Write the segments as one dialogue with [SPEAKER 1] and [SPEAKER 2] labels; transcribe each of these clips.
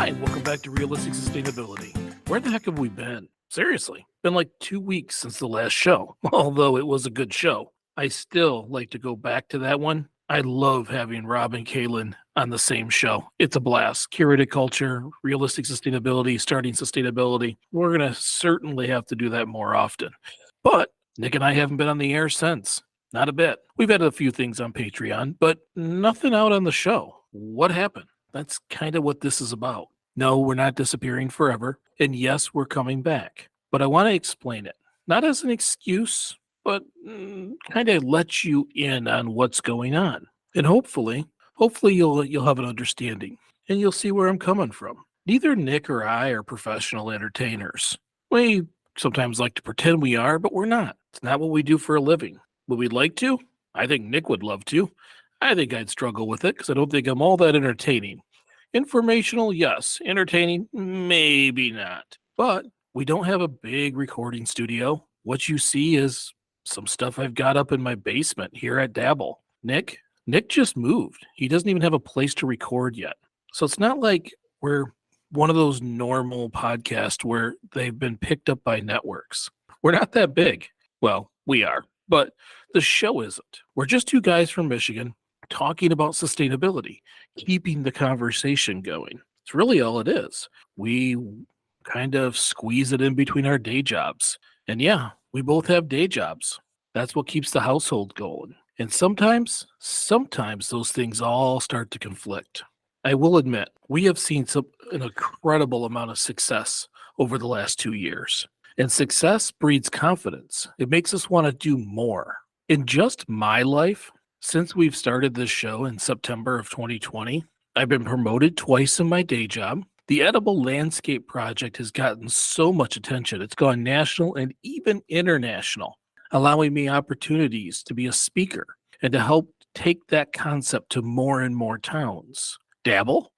[SPEAKER 1] Hi, and welcome back to Realistic Sustainability. Where the heck have we been? Seriously, been like 2 weeks since the last show, although it was a good show. I still like to go back to that one. I love having Rob and Kaylin on the same show. It's a blast. Curated culture, realistic sustainability, starting sustainability. We're going to certainly have to do that more often. But Nick and I haven't been on the air since. Not a bit. We've had a few things on Patreon, but nothing out on the show. What happened? That's kind of what this is about. No, we're not disappearing forever. And yes, we're coming back. But I want to explain it, not as an excuse, but kind of let you in on what's going on. And hopefully you'll have an understanding and you'll see where I'm coming from. Neither Nick or I are professional entertainers. We sometimes like to pretend we are, but we're not. It's not what we do for a living. Would we like to? I think Nick would love to. I think I'd struggle with it because I don't think I'm all that entertaining. Informational, yes. Entertaining, maybe not. But we don't have a big recording studio. What you see is some stuff I've got up in my basement here at Dabble. Nick just moved. He doesn't even have a place to record yet. So it's not like we're one of those normal podcasts where they've been picked up by networks. We're not that big. Well, we are, but the show isn't. We're just two guys from Michigan talking about sustainability, keeping the conversation going. It's really all it is. We kind of squeeze it in between our day jobs. And yeah, we both have day jobs. That's what keeps the household going. And sometimes those things all start to conflict. I will admit, we have seen an incredible amount of success over the last 2 years. And success breeds confidence. It makes us want to do more. In just my life, since we've started this show in September of 2020, I've been promoted twice in my day job. The Edible Landscape Project has gotten so much attention. It's gone national and even international, allowing me opportunities to be a speaker and to help take that concept to more and more towns. Dabble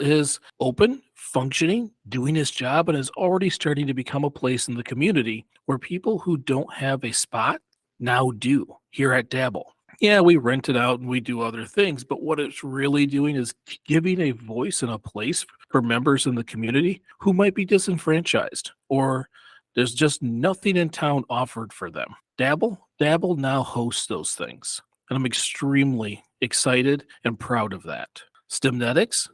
[SPEAKER 1] is open, functioning, doing his job, and is already starting to become a place in the community where people who don't have a spot now do here at Dabble. Yeah, we rent it out and we do other things, but what it's really doing is giving a voice and a place for members in the community who might be disenfranchised or there's just nothing in town offered for them. Dabble now hosts those things, and I'm extremely excited and proud of that. Stemnetics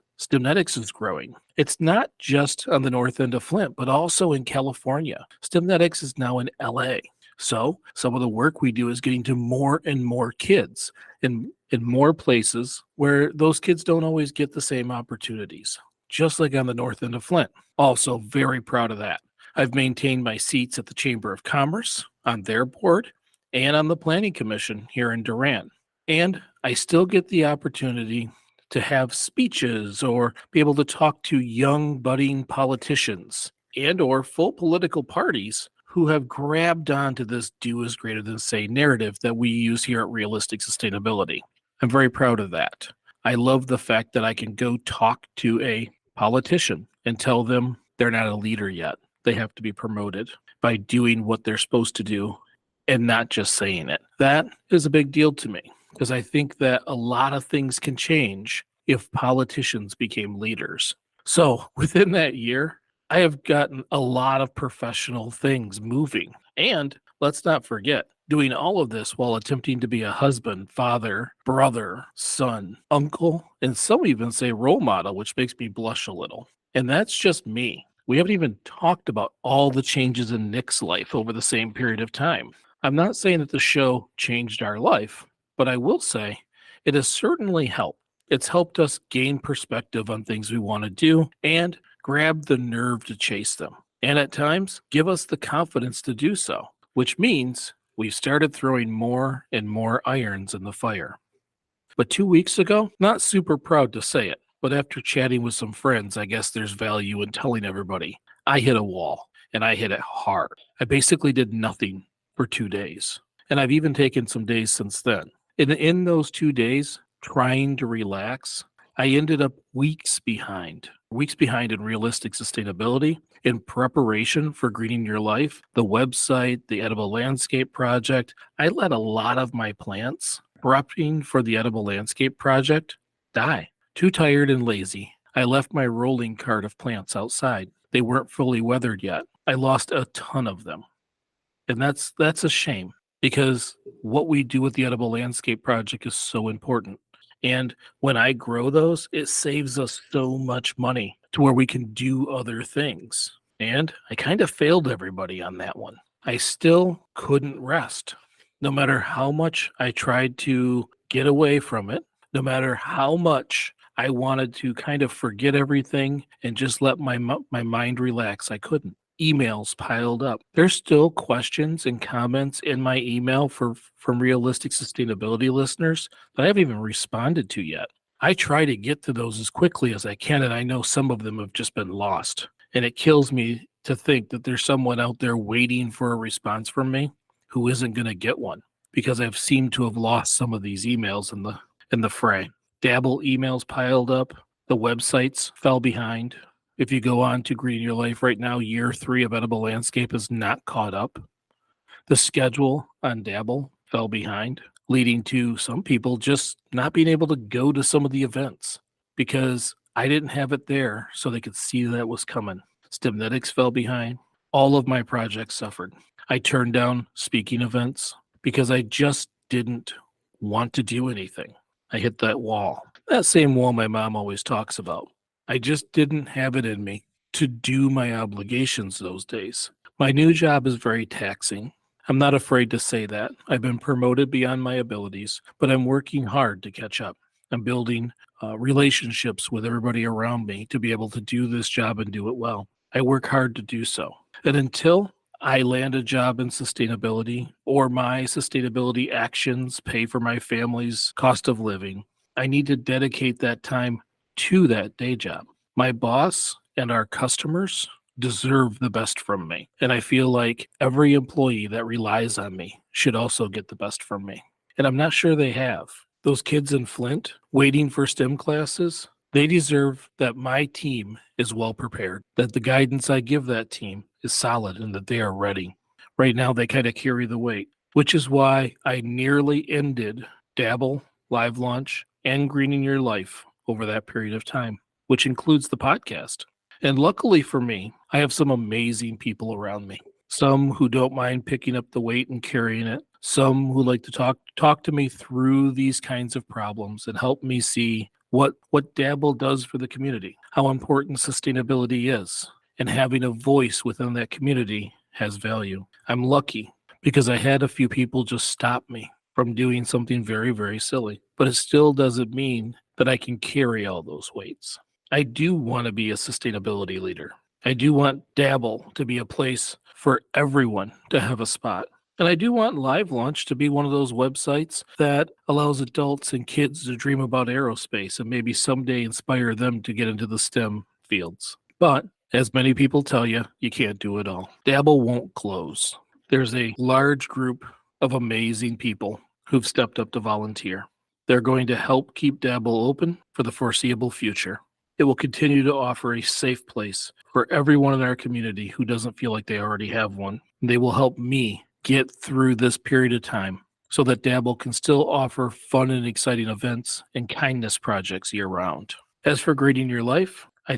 [SPEAKER 1] is growing. It's not just on the north end of Flint, but also in California. Stemnetics is now in LA. So some of the work we do is getting to more and more kids in more places where those kids don't always get the same opportunities, just like on the north end of Flint. Also very proud of that. I've maintained my seats at the Chamber of Commerce, on their board, and on the Planning Commission here in Durant. And I still get the opportunity to have speeches or be able to talk to young budding politicians and or full political parties who have grabbed onto this do is greater than say narrative that we use here at Realistic Sustainability. I'm very proud of that. I love the fact that I can go talk to a politician and tell them they're not a leader yet. They have to be promoted by doing what they're supposed to do and not just saying it. That is a big deal to me because I think that a lot of things can change if politicians became leaders. So within that year, I have gotten a lot of professional things moving. And let's not forget, doing all of this while attempting to be a husband, father, brother, son, uncle, and some even say role model, which makes me blush a little. And that's just me. We haven't even talked about all the changes in Nick's life over the same period of time. I'm not saying that the show changed our life, but I will say it has certainly helped. It's helped us gain perspective on things we want to do and grab the nerve to chase them. And at times, give us the confidence to do so, which means we've started throwing more and more irons in the fire. But 2 weeks ago, not super proud to say it, but after chatting with some friends, I guess there's value in telling everybody, I hit a wall, and I hit it hard. I basically did nothing for 2 days, and I've even taken some days since then. In those 2 days, trying to relax, I ended up weeks behind in realistic sustainability, in preparation for Greening Your Life, the website, the Edible Landscape Project. I let a lot of my plants prepping for the Edible Landscape Project die. Too tired and lazy. I left my rolling cart of plants outside. They weren't fully weathered yet. I lost a ton of them. And that's a shame because what we do with the Edible Landscape Project is so important. And when I grow those, it saves us so much money to where we can do other things. And I kind of failed everybody on that one. I still couldn't rest. No matter how much I tried to get away from it, no matter how much I wanted to kind of forget everything and just let my mind relax, I couldn't. Emails piled up. There's still questions and comments in my email from realistic sustainability listeners that I haven't even responded to yet. I try to get to those as quickly as I can, and I know some of them have just been lost. And it kills me to think that there's someone out there waiting for a response from me who isn't going to get one because I've seemed to have lost some of these emails in the fray. Dabble emails piled up. The websites fell behind. If you go on to Green Your Life right now, year 3 of Edible Landscape is not caught up. The schedule on Dabble fell behind, leading to some people just not being able to go to some of the events because I didn't have it there so they could see that it was coming. Stemnetics fell behind. All of my projects suffered. I turned down speaking events because I just didn't want to do anything. I hit that wall. That same wall my mom always talks about. I just didn't have it in me to do my obligations those days. My new job is very taxing. I'm not afraid to say that. I've been promoted beyond my abilities, but I'm working hard to catch up. I'm building relationships with everybody around me to be able to do this job and do it well. I work hard to do so. And until I land a job in sustainability or my sustainability actions pay for my family's cost of living, I need to dedicate that time to that day job. My boss and our customers deserve the best from me. And I feel like every employee that relies on me should also get the best from me. And I'm not sure they have. Those kids in Flint waiting for STEM classes, they deserve that my team is well prepared, that the guidance I give that team is solid and that they are ready. Right now, they kind of carry the weight, which is why I nearly ended Dabble, Live Launch, and Greening Your Life over that period of time, which includes the podcast. And luckily for me, I have some amazing people around me. Some who don't mind picking up the weight and carrying it. Some who like to talk to me through these kinds of problems and help me see what Dabble does for the community, how important sustainability is, and having a voice within that community has value. I'm lucky because I had a few people just stop me from doing something very, very silly, but it still doesn't mean that I can carry all those weights. I do want to be a sustainability leader. I do want Dabble to be a place for everyone to have a spot. And I do want Live Launch to be one of those websites that allows adults and kids to dream about aerospace and maybe someday inspire them to get into the STEM fields. But as many people tell you, you can't do it all. Dabble won't close. There's a large group of amazing people who've stepped up to volunteer. They're going to help keep Dabble open for the foreseeable future. It will continue to offer a safe place for everyone in our community who doesn't feel like they already have one. They will help me get through this period of time so that Dabble can still offer fun and exciting events and kindness projects year round. As for Grading Your Life, I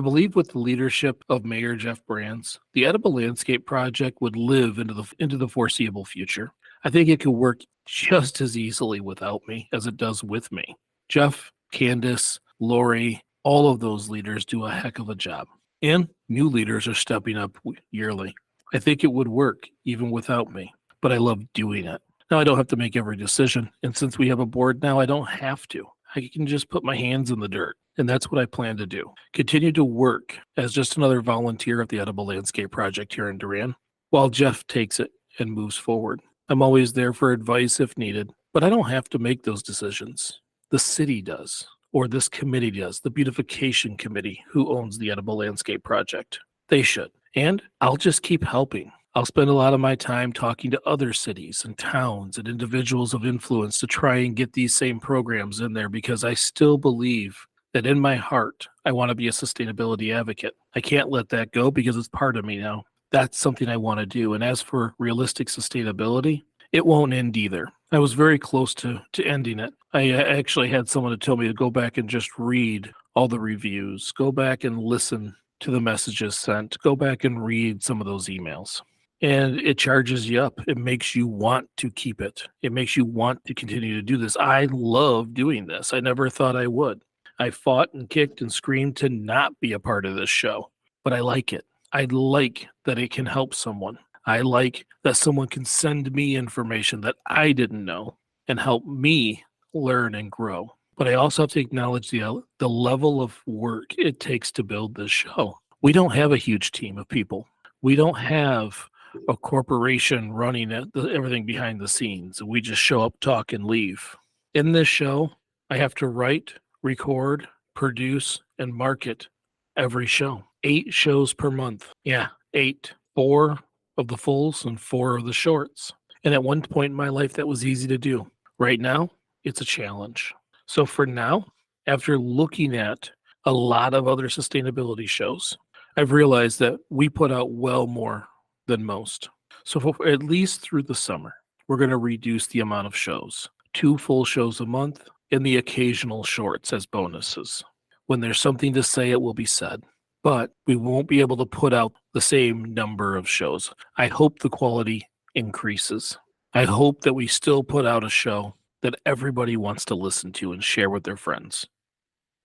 [SPEAKER 1] believe with the leadership of Mayor Jeff Brands, the Edible Landscape Project would live into the foreseeable future. I think it could work just as easily without me as it does with me. Jeff, Candace, Lori, all of those leaders do a heck of a job. And new leaders are stepping up yearly. I think it would work even without me, but I love doing it. Now I don't have to make every decision. And since we have a board now, I don't have to. I can just put my hands in the dirt. And that's what I plan to do. Continue to work as just another volunteer at the Edible Landscape Project here in Durand while Jeff takes it and moves forward. I'm always there for advice if needed, but I don't have to make those decisions. The city does, or this committee does, the beautification committee who owns the Edible Landscape Project. They should. And I'll just keep helping. I'll spend a lot of my time talking to other cities and towns and individuals of influence to try and get these same programs in there because I still believe that in my heart, I want to be a sustainability advocate. I can't let that go because it's part of me now. That's something I want to do. And as for realistic sustainability, it won't end either. I was very close to ending it. I actually had someone to tell me to go back and just read all the reviews, go back and listen to the messages sent, go back and read some of those emails. And it charges you up. It makes you want to keep it. It makes you want to continue to do this. I love doing this. I never thought I would. I fought and kicked and screamed to not be a part of this show, but I like it. I like that it can help someone. I like that someone can send me information that I didn't know and help me learn and grow. But I also have to acknowledge the level of work it takes to build this show. We don't have a huge team of people. We don't have a corporation running everything behind the scenes. We just show up, talk, and leave. In this show, I have to write, record, produce, and market every show. 8 shows per month. Yeah, 8. 4 of the fulls and 4 of the shorts. And at one point in my life, that was easy to do. Right now, it's a challenge. So for now, after looking at a lot of other sustainability shows, I've realized that we put out well more than most. So for at least through the summer, we're going to reduce the amount of shows. 2 full shows a month and the occasional shorts as bonuses. When there's something to say, it will be said. But we won't be able to put out the same number of shows. I hope the quality increases. I hope that we still put out a show that everybody wants to listen to and share with their friends.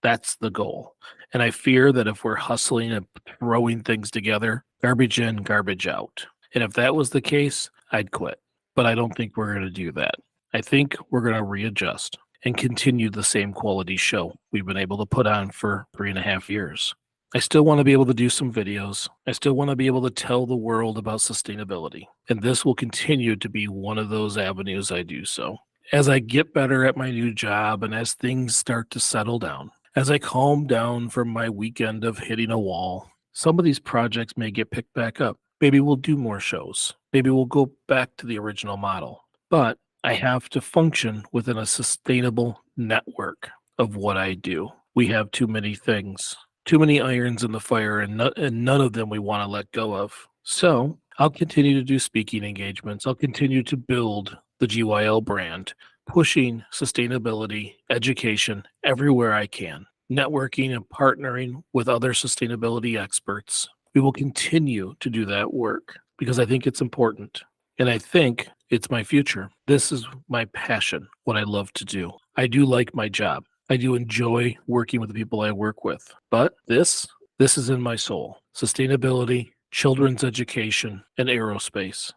[SPEAKER 1] That's the goal. And I fear that if we're hustling and throwing things together, garbage in, garbage out. And if that was the case, I'd quit. But I don't think we're going to do that. I think we're going to readjust and continue the same quality show we've been able to put on for 3.5 years. I still want to be able to do some videos. I still want to be able to tell the world about sustainability. And this will continue to be one of those avenues I do so. As I get better at my new job and as things start to settle down, as I calm down from my weekend of hitting a wall, some of these projects may get picked back up. Maybe we'll do more shows. Maybe we'll go back to the original model. But I have to function within a sustainable network of what I do. We have too many things, too many irons in the fire, and none of them we want to let go of. So I'll continue to do speaking engagements. I'll continue to build the GYL brand, pushing sustainability, education everywhere I can, networking and partnering with other sustainability experts. We will continue to do that work because I think it's important. And I think it's my future. This is my passion, what I love to do. I do like my job. I do enjoy working with the people I work with. But this is in my soul. Sustainability, children's education, and aerospace.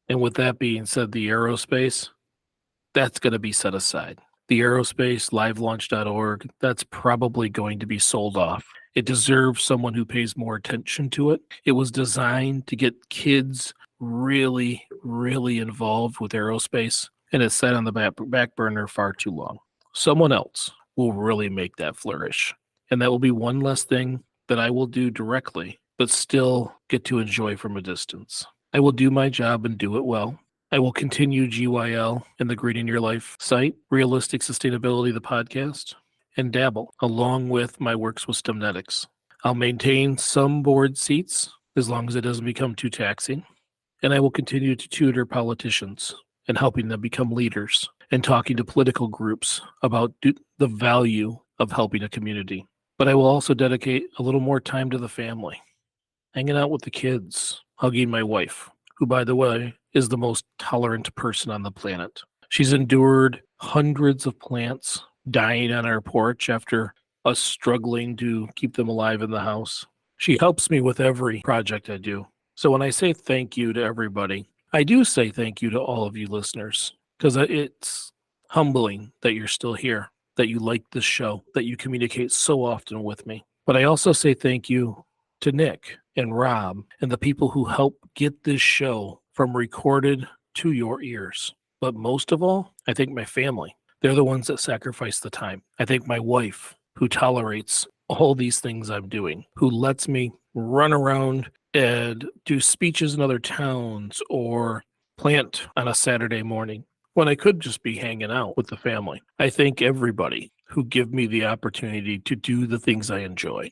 [SPEAKER 1] And with that being said, the aerospace, that's going to be set aside. The aerospace, livelaunch.org, that's probably going to be sold off. It deserves someone who pays more attention to it. It was designed to get kids really, really involved with aerospace, and it's sat on the back burner far too long. Someone else will really make that flourish. And that will be one less thing that I will do directly, but still get to enjoy from a distance. I will do my job and do it well. I will continue GYL and the Green in Your Life site, Realistic Sustainability, the podcast, and dabble along with my works with Stemnetics. I'll maintain some board seats as long as it doesn't become too taxing. And I will continue to tutor politicians and helping them become leaders and talking to political groups about the value of helping a community. But I will also dedicate a little more time to the family, hanging out with the kids, hugging my wife, who, by the way, is the most tolerant person on the planet. She's endured hundreds of plants dying on our porch after us struggling to keep them alive in the house. She helps me with every project I do. So when I say thank you to everybody, I do say thank you to all of you listeners, because it's humbling that you're still here, that you like this show, that you communicate so often with me. But I also say thank you to Nick and Rob and the people who help get this show from recorded to your ears. But most of all, I thank my family. They're the ones that sacrifice the time. I thank my wife, who tolerates all these things I'm doing, who lets me run around and do speeches in other towns or plant on a Saturday morning when I could just be hanging out with the family. I thank everybody who give me the opportunity to do the things I enjoy.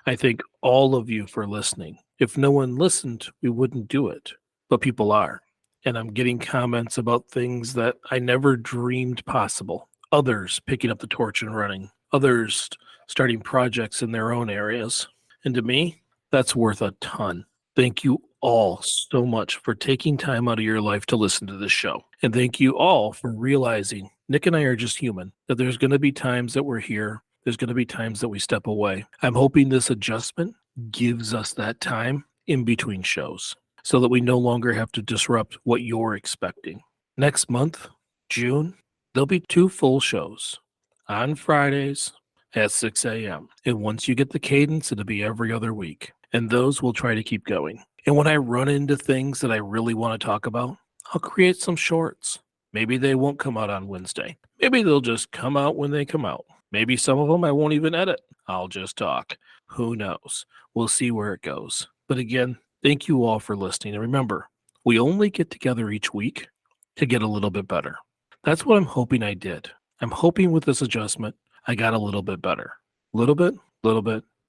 [SPEAKER 1] I thank all of you for listening. If no one listened, we wouldn't do it, but people are. And I'm getting comments about things that I never dreamed possible. others picking up the torch and running, others starting projects in their own areas. And to me, that's worth a ton. Thank you all so much for taking time out of your life to listen to this show. And thank you all for realizing Nick and I are just human, that there's going to be times that we're here. There's going to be times that we step away. I'm hoping this adjustment gives us that time in between shows so that we no longer have to disrupt what you're expecting. Next month, June, there'll be 2 full shows on Fridays at 6 a.m. And once you get the cadence, it'll be every other week. And those we'll try to keep going. And when I run into things that I really want to talk about, I'll create some shorts. Maybe they won't come out on Wednesday. Maybe they'll just come out when they come out. Maybe some of them I won't even edit. I'll just talk. Who knows? We'll see where it goes. But again, thank you all for listening. And remember, we only get together each week to get a little bit better. That's what I'm hoping I did. I'm hoping with this adjustment, I got a little bit better. Little bit,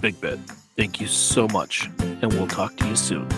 [SPEAKER 1] big bit. Thank you so much, and we'll talk to you soon.